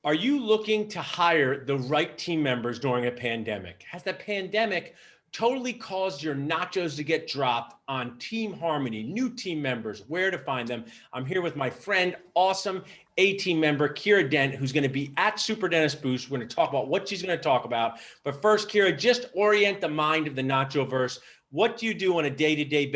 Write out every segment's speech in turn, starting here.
Are you looking to hire the right team members during a pandemic? Has the pandemic totally caused your nachos to get dropped on team harmony, new team members, where to find them? I'm here with my friend, awesome A-team member, Kiera Dent, who's going to be at Super Dentist Boost. We're going to talk about what she's going to talk about. But first, Kiera, just orient the mind of the Nachoverse. What do you do on a day-to-day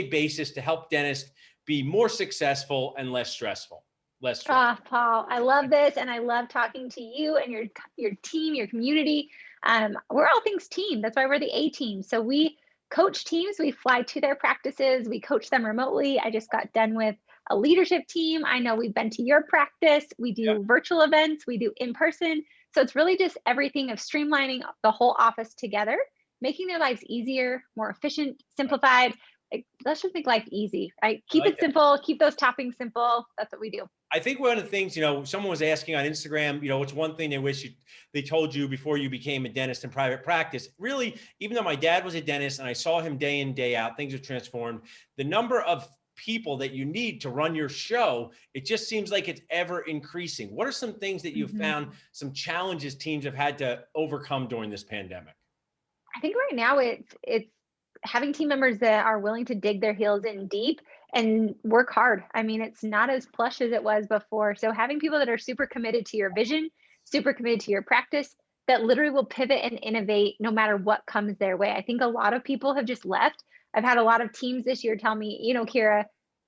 basis to help dentists be more successful and less stressful? Paul, I love this, and I love talking to you and your team, your community. We're all things team. That's why we're the A team. So we coach teams. We fly to their practices. We coach them remotely. I just got done with a leadership team. I know we've been to your practice. We do virtual events. We do in person. So it's really just everything of streamlining the whole office together, making their lives easier, more efficient, simplified. Let's just make life easy, right? Keep it simple. Keep those toppings simple. That's what we do. I think one of the things, someone was asking on Instagram, what's one thing they wish they told you before you became a dentist in private practice? Really, even though my dad was a dentist and I saw him day in, day out, things have transformed. The number of people that you need to run your show, it just seems like it's ever increasing. What are some things that you've found, some challenges teams have had to overcome during this pandemic? I think right now it's having team members that are willing to dig their heels in deep and work hard. I mean, it's not as plush as it was before. So having people that are super committed to your vision, super committed to your practice, that literally will pivot and innovate no matter what comes their way. I think a lot of people have just left. I've had a lot of teams this year tell me, Kiera,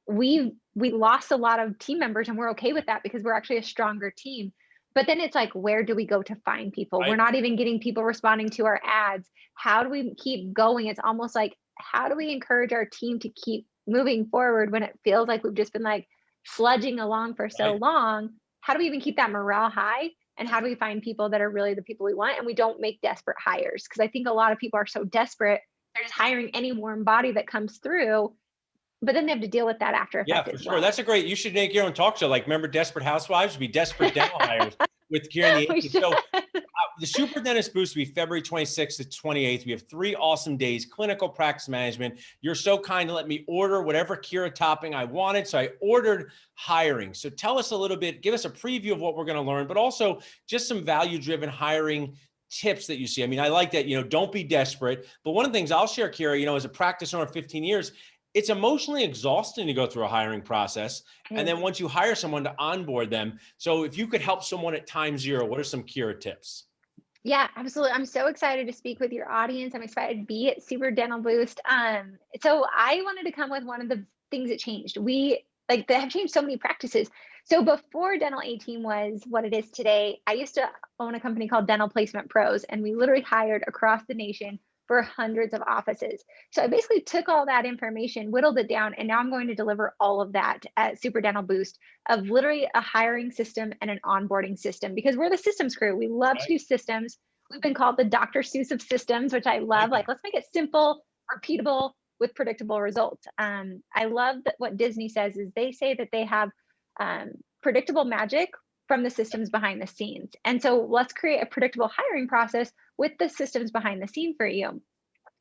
we lost a lot of team members, and we're okay with that because we're actually a stronger team. But then it's like, where do we go to find people? Right. We're not even getting people responding to our ads. How do we keep going? It's almost like, how do we encourage our team to keep moving forward when it feels like we've just been like sludging along for so long? How do we even keep that morale high? And how do we find people that are really the people we want? And we don't make desperate hires, because I think a lot of people are so desperate, they're just hiring any warm body that comes through, but then they have to deal with that after effect. Yeah, for sure. That's you should make your own talk show. Like, remember Desperate Housewives? Be desperate dental hires with Kiera and the So the Super Dentist Boost will be February 26th to 28th. We have 3 awesome days, clinical practice management. You're so kind to let me order whatever Kiera topping I wanted. So I ordered hiring. So tell us a little bit, give us a preview of what we're going to learn, but also just some value-driven hiring tips that you see. I mean, I like that, don't be desperate. But one of the things I'll share, Kiera, as a practice owner of 15 years, it's emotionally exhausting to go through a hiring process. And then once you hire someone, to onboard them. So if you could help someone at time zero, what are some Kiera tips? Yeah, absolutely. I'm so excited to speak with your audience. I'm excited to be at Super Dental Boost. So I wanted to come with one of the things that changed. They have changed so many practices. So before Dental A-Team was what it is today, I used to own a company called Dental Placement Pros, and we literally hired across the nation for hundreds of offices. So I basically took all that information, whittled it down, and now I'm going to deliver all of that at Super Dental Boost, of literally a hiring system and an onboarding system, because we're the systems crew. We love to do systems. We've been called the Dr. Seuss of systems, which I love. Like, let's make it simple, repeatable, with predictable results. I love that what Disney says is they say that they have predictable magic from the systems behind the scenes. And so let's create a predictable hiring process with the systems behind the scene for you.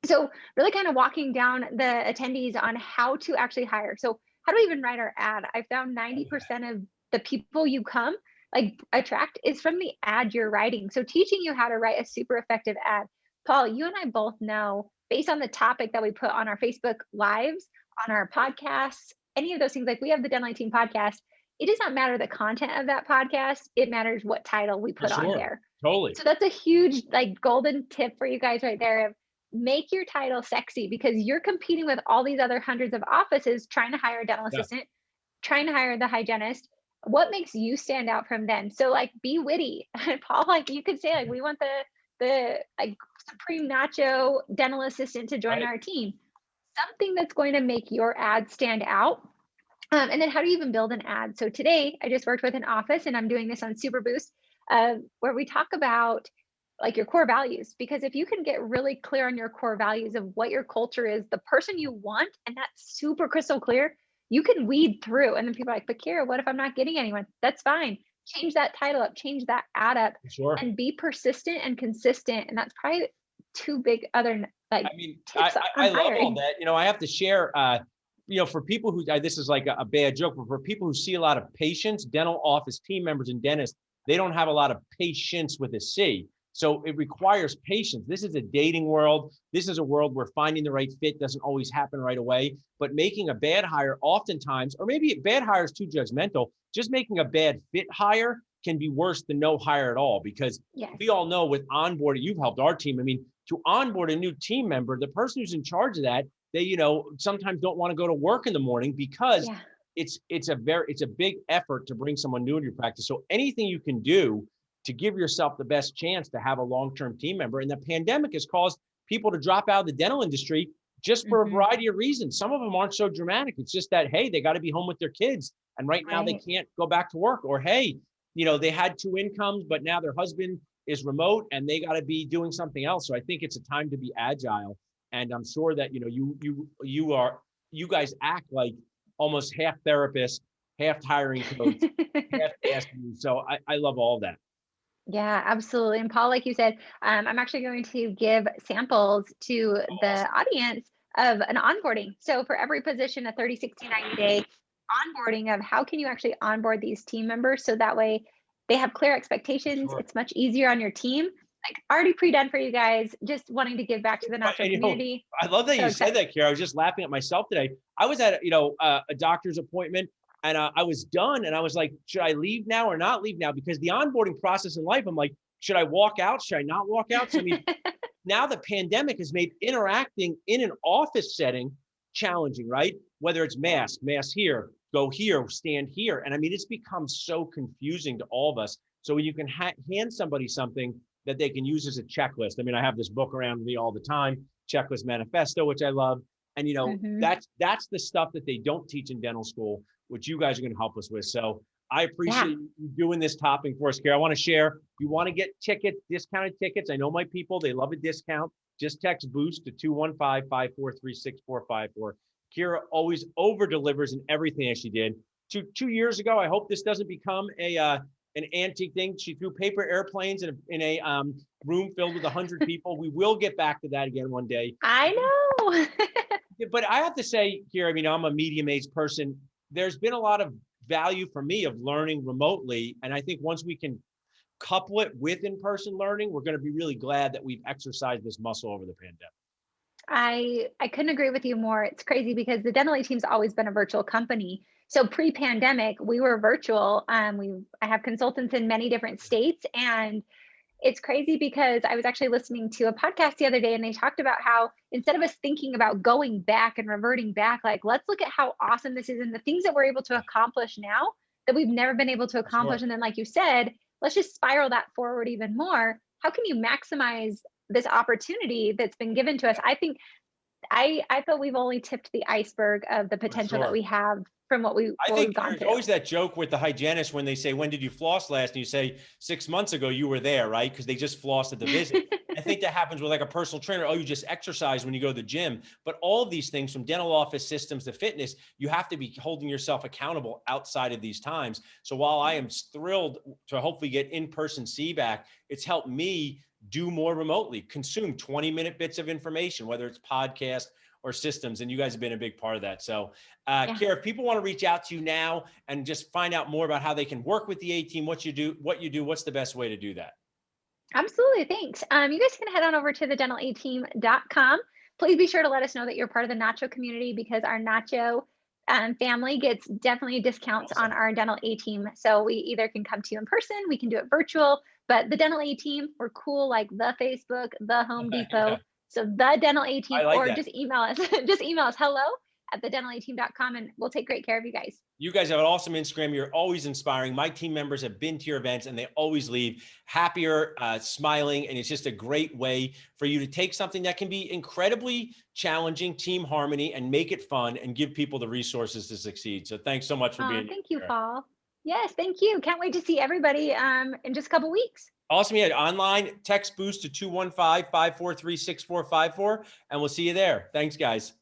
So really kind of walking down the attendees on how to actually hire. So how do we even write our ad? I found 90% of the people you attract is from the ad you're writing. So teaching you how to write a super effective ad. Paul, you and I both know, based on the topic that we put on our Facebook lives, on our podcasts, any of those things, like we have the Dental Team podcast, it does not matter the content of that podcast. It matters what title we put on there. Totally. So that's a huge golden tip for you guys right there. Of make your title sexy, because you're competing with all these other hundreds of offices trying to hire a dental assistant, trying to hire the hygienist. What makes you stand out from them? So be witty. Paul, you could say we want the Supreme Nacho dental assistant to join our team. Something that's going to make your ad stand out. And then how do you even build an ad? So today I just worked with an office, and I'm doing this on Super Boost, where we talk about your core values, because if you can get really clear on your core values of what your culture is, the person you want, and that's super crystal clear, you can weed through. And then people are like, but Kiera, what if I'm not getting anyone? That's fine. Change that title up, change that ad up, and be persistent and consistent. And that's probably 2 big other tips. I love all that. I have to share, for people who, this is like a bad joke, but for people who see a lot of patients, dental office team members and dentists, they don't have a lot of patience with a C. So it requires patience. This is a dating world. This is a world where finding the right fit doesn't always happen right away. But making a bad hire oftentimes, or maybe bad hire is too judgmental, just making a bad fit hire can be worse than no hire at all. Because we all know with onboarding, you've helped our team. I mean, to onboard a new team member, the person who's in charge of that, they, sometimes don't want to go to work in the morning because it's a big effort to bring someone new into your practice. So anything you can do to give yourself the best chance to have a long-term team member. And the pandemic has caused people to drop out of the dental industry just for a variety of reasons. Some of them aren't so dramatic. It's just that, hey, they got to be home with their kids. And right now they can't go back to work. Or, hey, they had 2 incomes, but now their husband is remote and they got to be doing something else. So I think it's a time to be agile. And I'm sure that, you guys act like almost half therapists, half hiring coach, half asking. So I love all that. Yeah, absolutely. And Paul, like you said, I'm actually going to give samples to the audience of an onboarding. So for every position, a 30, 60, 90-day onboarding of how can you actually onboard these team members so that way they have clear expectations. Sure. It's much easier on your team. Like already pre-done for you guys, just wanting to give back to the Nacho community. I love that you said that, Kiera. I was just laughing at myself today. I was at a doctor's appointment. And I was done. And I was like, should I leave now or not leave now? Because the onboarding process in life, I'm like, should I walk out? Should I not walk out? So, I mean, now the pandemic has made interacting in an office setting challenging, right? Whether it's mask here, go here, stand here. And I mean, it's become so confusing to all of us. So when you can hand somebody something that they can use as a checklist. I mean, I have this book around me all the time, Checklist Manifesto, which I love. And, that's the stuff that they don't teach in dental school, which you guys are going to help us with. So I appreciate you doing this topic for us, Kiera. I want to share, if you want to get tickets, discounted tickets, I know my people, they love a discount. Just text BOOST to 215-543-6454. Kiera always over delivers in everything that she did. Two years ago, I hope this doesn't become an antique thing. She threw paper airplanes in a room filled with 100 people. We will get back to that again one day. I know. But I have to say, Kiera, I mean, I'm a medium-aged person. There's been a lot of value for me of learning remotely. And I think once we can couple it with in-person learning, we're going to be really glad that we've exercised this muscle over the pandemic. I couldn't agree with you more. It's crazy because the Dental team's always been a virtual company. So pre-pandemic, we were virtual. I have consultants in many different states, and it's crazy because I was actually listening to a podcast the other day and they talked about how instead of us thinking about going back and reverting back, like, let's look at how awesome this is and the things that we're able to accomplish now that we've never been able to accomplish. Sure. And then, like you said, let's just spiral that forward even more. How can you maximize this opportunity that's been given to us? I think I feel we've only tipped the iceberg of the potential that we have from what we've gone through. There's always that joke with the hygienist when they say, when did you floss last? And you say 6 months ago, you were there, right? Because they just flossed at the visit. I think that happens with like a personal trainer. Oh, you just exercise when you go to the gym. But all of these things from dental office systems to fitness, you have to be holding yourself accountable outside of these times. So while I am thrilled to hopefully get in-person feedback, it's helped me do more remotely, consume 20-minute bits of information, whether it's podcast or systems. And you guys have been a big part of that. So Kiera, if people want to reach out to you now and just find out more about how they can work with the A team, what you do, what's the best way to do that? Absolutely. Thanks. You guys can head on over to thedentalateam.com. Please be sure to let us know that you're part of the Nacho community because our Nacho family gets definitely discounts on our Dental A team. So we either can come to you in person, we can do it virtual, but the Dental A team, we're cool like the Facebook, the Home Depot. Yeah. So the Dental A team, or just email us, hello@thedentalateam.com and we'll take great care of you guys. You guys have an awesome Instagram. You're always inspiring. My team members have been to your events and they always leave happier, smiling. And it's just a great way for you to take something that can be incredibly challenging, team harmony, and make it fun and give people the resources to succeed. So thanks so much for being here. Thank you, Paul. Yes, thank you. Can't wait to see everybody in just a couple weeks. Awesome. Yeah, online, text BOOST to 215-543-6454, and we'll see you there. Thanks, guys.